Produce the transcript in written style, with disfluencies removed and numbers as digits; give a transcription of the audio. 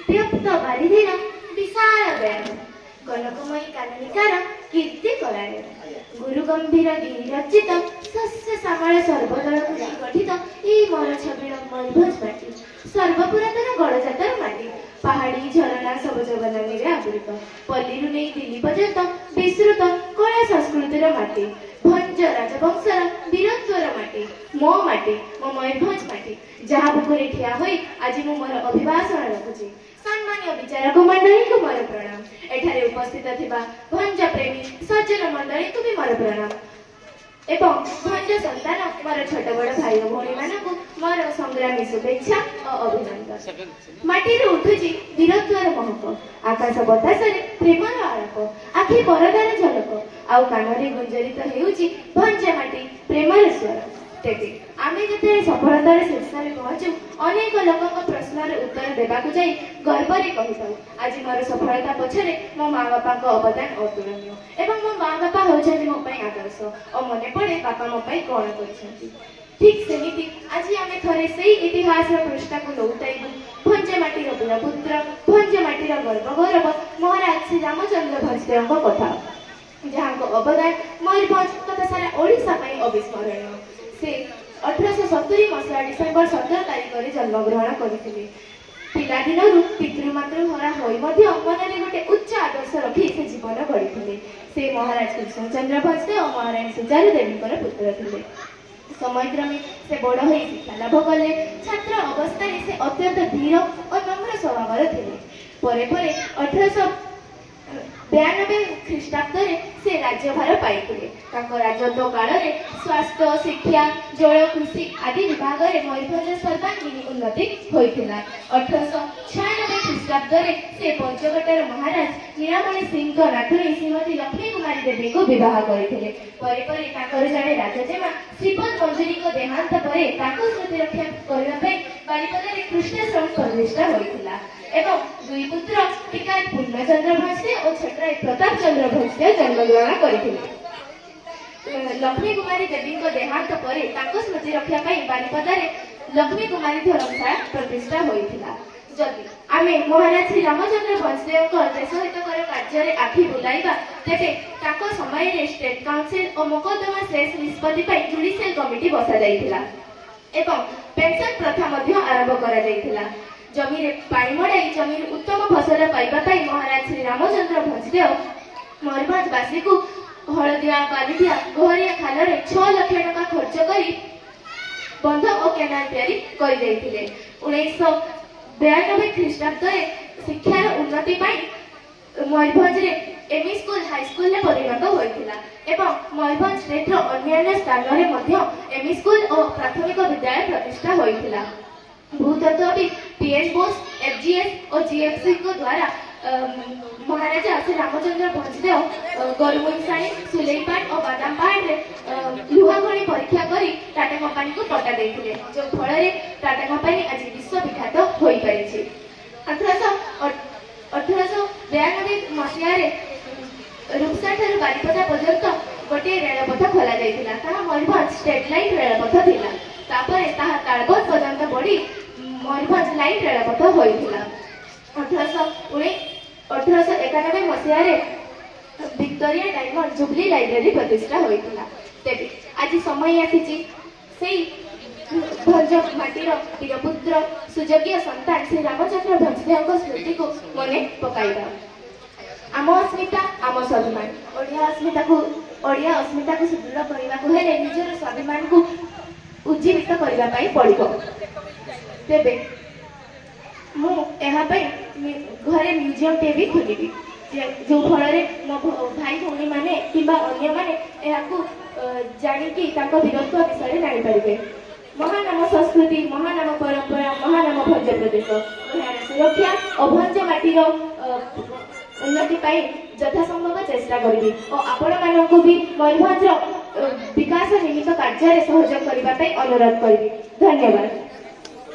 ବ୍ୟକ୍ତ ବାରିଧିର ବିଶାଳ ବ୍ୟାନ କନକମୟୀ କାନନିକାର କୀର୍ତ୍ତି କଳାରେ ଗୁରୁ ଗମ୍ଭୀର ଗିରି ରଚିତ ଶସ୍ୟ ଶ୍ୟାମଳ ସର୍ବଦଳକୁ ନେଇ ଗଠିତ ଏହି ମୋର ଛବିଳ ମୟୂରଭଞ୍ଜ ମାଟି ସର୍ବପୁରାତନ ଗଡ଼ଜାତର ମାଟି ପାହାଡ଼ି ଝରଣା ସବୁଜ ବନାନୀରେ ଆବୃତ ପଲ୍ଲୀରୁ ନେଇ ଦିଲ୍ଲୀ ପର୍ଯ୍ୟନ୍ତ ବିସ୍ତୃତ କଳା ସଂସ୍କୃତିର ମାଟି ଭଞ୍ଜ ରାଜବଂଶର ବୀରତ୍ୱର ମାଟି ମୋ ମୟୂରଭଞ୍ଜ ମାଟି ଯାହା ବୁକୁରେ ଠିଆ ହୋଇ ଆଜି ମୁଁ ମୋର ଅଭିଭାଷଣ ରଖୁଛି। ସମ୍ମାନୀୟ ବିଚାରକ ମଣ୍ଡଳୀଙ୍କୁ ମୋର ପ୍ରଣାମ। ଏଠାରେ ଉପସ୍ଥିତ ଥିବା ଭଞ୍ଜ ପ୍ରେମୀ ସଜ୍ଜନ ମଣ୍ଡଳୀଙ୍କୁ ବି ମୋର ପ୍ରଣାମ ଏବଂ ଭଞ୍ଜ ସନ୍ତାନ ମୋର ଛୋଟ ବଡ଼ ଭାଇ ଓ ଭଉଣୀମାନଙ୍କୁ ମୋର ସଂଗ୍ରାମୀ ଶୁଭେଚ୍ଛା ଓ ଅଭିନନ୍ଦନ। ମାଟିରୁ ଉଠୁଛି ବୀରତ୍ୱର ମହକ ଆକାଶ ବତାସରେ ପ୍ରେମର ଆଳାପ ଆଖି ପରଦାର ଝଲକ ଆଉ କାନରେ ଗୁଞ୍ଜରିତ ହେଉଛି ଭଞ୍ଜ ମାଟି ପ୍ରେମର ସ୍ୱର। ତେବେ ଆମେ ଯେତେବେଳେ ସଫଳତାର ଶୀର୍ଷରେ ପହଞ୍ଚୁ ଅନେକ ଲୋକଙ୍କ ପ୍ରଶ୍ନର ଉତ୍ତର ଦେବାକୁ ଯାଇ ଗର୍ବରେ କହିଥାଉ ଆଜି ମୋର ସଫଳତା ପଛରେ ମୋ ମା ବାପାଙ୍କ ଅବଦାନ ଅତୁଳନୀୟ ଏବଂ ମୋ ମା ବାପା ହେଉଛନ୍ତି ମୋ ପାଇଁ ଆଦର୍ଶ ଓ ମନେ ପଡ଼େ ବାପା ମୋ ପାଇଁ କ'ଣ କରିଛନ୍ତି। ଠିକ୍ ସେମିତି ଆଜି ଆମେ ଥରେ ସେଇ ଇତିହାସର ପୃଷ୍ଠାକୁ ଲଉଟାଇବୁ ଭଞ୍ଜ ମାଟିର ବୀରପୁତ୍ର ଭଞ୍ଜ ମାଟିର ଗର୍ବ ଗୌରବ ମହାରାଜ ଶ୍ରୀ ରାମଚନ୍ଦ୍ର ଭଞ୍ଜଦେଓଙ୍କ କଥା ଯାହାଙ୍କ ଅବଦାନ ମୟୂରଭଞ୍ଜ ତଥା ସାରା ଓଡ଼ିଶା ପାଇଁ ଅବିସ୍ମରଣୀୟ। ସେ 1870 ମସିହା ଡିସେମ୍ବର 17 ତାରିଖରେ ଜନ୍ମଗ୍ରହଣ କରିଥିଲେ। ପିଲାଦିନରୁ ପିତୃମାତୃହରା ହୋଇ ମଧ୍ୟ ମନରେ ଗୋଟେ ଉଚ୍ଚ ଆଦର୍ଶ ରଖି ସେ ଜୀବନ ଗଢ଼ିଥିଲେ। ସେ ମହାରାଜ କୃଷ୍ଣଚନ୍ଦ୍ର ଭଞ୍ଜଦେଓ ଓ ମହାରାଣୀ ସୁଚାରୁ ଦେବୀଙ୍କର ପୁତ୍ର ଥିଲେ। ସମୟକ୍ରମେ ସେ ବଡ଼ ହୋଇ ଶିକ୍ଷା ଲାଭ କଲେ। ଛାତ୍ର ଅବସ୍ଥାରେ ସେ ଅତ୍ୟନ୍ତ ଧୀର ଓ ନମ୍ର ସ୍ୱଭାବର ଥିଲେ। ପରେ ପରେ 1892 ଖ୍ରୀଷ୍ଟାବ୍ଦରେ ସେ ରାଜ୍ୟଭାର ପାଇଥିଲେ। ତାଙ୍କ ରାଜତ୍ୱ କାଳରେ ସ୍ୱାସ୍ଥ୍ୟ ଶିକ୍ଷା ଜଳ କୃଷି ଆଦି ବିଭାଗରେ ମୟୂରଭଞ୍ଜ ସର୍ବାଙ୍ଗୀନ ଉନ୍ନତି ହୋଇଥିଲା। 1896 ଖ୍ରୀଷ୍ଟାବ୍ଦରେ ସେ ପଞ୍ଚଗଡ଼ର ମହାରାଜ ନୀଳମଣି ସିଂଙ୍କ ନାତୁଣୀ ଶ୍ରୀମତୀ ଲକ୍ଷ୍ମୀ କୁମାରୀ ଦେବୀଙ୍କୁ ବିବାହ କରିଥିଲେ। ପରେ ପରେ ତାଙ୍କର ଜଣେ ରାଜଜେମା ଶ୍ରୀପଦ ମଞ୍ଜୁରୀଙ୍କ ଦେହାନ୍ତ ପରେ ତାଙ୍କ ସ୍ମୃତି ରକ୍ଷା କରିବା ପାଇଁ ବାରିପଦାରେ କୃଷ୍ଣାଶ୍ରମ ପ୍ରତିଷ୍ଠା ହୋଇଥିଲା ଏବଂ ଦୁଇ ପୁତ୍ର ଟିକାର ପୂର୍ଣ୍ଣଚନ୍ଦ୍ର ଭଞ୍ଜଦେଓ ଓ ଛୋଟରାୟ ପ୍ରତାପ ଚନ୍ଦ୍ର ଭଞ୍ଜଦେଓ ଜନ୍ମଗ୍ରହଣ କରିଥିଲେ। ଲକ୍ଷ୍ମୀ କୁମାରୀ ଦେବୀଙ୍କ ଦେହାନ୍ତ ପରେ ତାଙ୍କ ସ୍ମୃତି ରକ୍ଷା ପାଇଁ ବାରିପଦାରେ ଲକ୍ଷ୍ମୀ କୁମାରୀ ଧର୍ମଶାଳା ପ୍ରତିଷ୍ଠା ହୋଇଥିଲା। ଯଦି ଆମେ ମହାରାଜ ଶ୍ରୀ ରାମଚନ୍ଦ୍ର ଭଞ୍ଜଦେଓଙ୍କ ଦେଶହିତକର କାର୍ଯ୍ୟରେ ଆଖି ବୁଲାଇବା ତେବେ ତାଙ୍କ ସମୟରେ ଷ୍ଟେଟ୍ କାଉନସିଲ ଓ ମୋକଦ୍ଦମା ଶେଷ ନିଷ୍ପତ୍ତି ପାଇଁ ଜୁଡିସିଆଲ କମିଟି ବସାଯାଇଥିଲା ଏବଂ ପେନସନ ପ୍ରଥା ମଧ୍ୟ ଆରମ୍ଭ କରାଯାଇଥିଲା। ଜମିରେ ପାଣି ମଡ଼ାଇ ଜମିରୁ ଉତ୍ତମ ଫସଲ ପାଇବା ପାଇଁ ମହାରାଜ ଶ୍ରୀ ରାମଚନ୍ଦ୍ର ଭଞ୍ଜଦେଓ ମୟୂରଭଞ୍ଜବାସୀକୁ ହଳଦିଆ ବାଲିଦିଆ ଘୋରିଆ ଖାଲରେ 6 ଲକ୍ଷ ଟଙ୍କା ଖର୍ଚ୍ଚ କରି ବନ୍ଧ ଓ କେନାଲ ତିଆରି କରିଯାଇଥିଲେ। 1992 ଖ୍ରୀଷ୍ଟାବ୍ଦରେ ଶିକ୍ଷାର ଉନ୍ନତି ପାଇଁ ମୟୂରଭଞ୍ଜରେ ଏମଇ ସ୍କୁଲ ହାଇସ୍କୁଲରେ ପରିଣତ ହୋଇଥିଲା ଏବଂ ମୟୂରଭଞ୍ଜ ଷ୍ଟେଟ୍ର ଅନ୍ୟାନ୍ୟ ସ୍ଥାନରେ ମଧ୍ୟ ଏମଇ ସ୍କୁଲ ଓ ପ୍ରାଥମିକ ବିଦ୍ୟାଳୟ ପ୍ରତିଷ୍ଠା ହୋଇଥିଲା। भूतत्वविद पीएन बोस एफजीएस और जीएफसी को द्वारा महाराजा श्री रामचंद्र भंजदेव गरुमुंसाणी सुलेईपाट और बादामपाट रे लुहा खଣି परीक्षा करी टाटा कंपनी को पट्टा देथिले जो फल रे टाटा कंपनी आज विश्वविख्यात होई परिछि। 1892 मसिया रे रूपसा ठारू बारिपदा पर्यंत गोटे रेलपथ खोला जाइतिला ताहा मयूरभंज स्टेट लाइन रेलपथ थिला तापरे ताहा तालबत पर्यंत बड़ी मयूरभंज लाइन रेलपथ होइथिला। 1891 मसिया रे विक्टोरिया डायमंड जुबली लाइब्रेरी प्रतिष्ठा होइथिला। तेबे आज समय आसीछि सेई भंज माटीर वीरपुत्र सुजोग्य संतान श्री रामचंद्र भंजदेवଙ୍କ स्मृति को मने पकाइबा। आम अस्मिता आम स्वाभिमान ओडिया अस्मिता को सुदृढ़ करने हेले निजर स्वाभिमान को उज्जीवित करने पड़ो। तेबे मु घरे म्यूजियम टे भी खोलि जो फल मो भाई भौणी मैंने कि अन्य मैंने जानिकी वीरत्व विषय जानीपारे। महानाम संस्कृति महानाम परंपरा महानाम भंज प्रदेश सुरक्षा और भंज माटीर उन्नति यथासंभव चेष्टा करी और आपण मानक भी मयूरभंज विकास निमित्त कार्य सहयोग करने अनुरोध करी। धन्यवाद।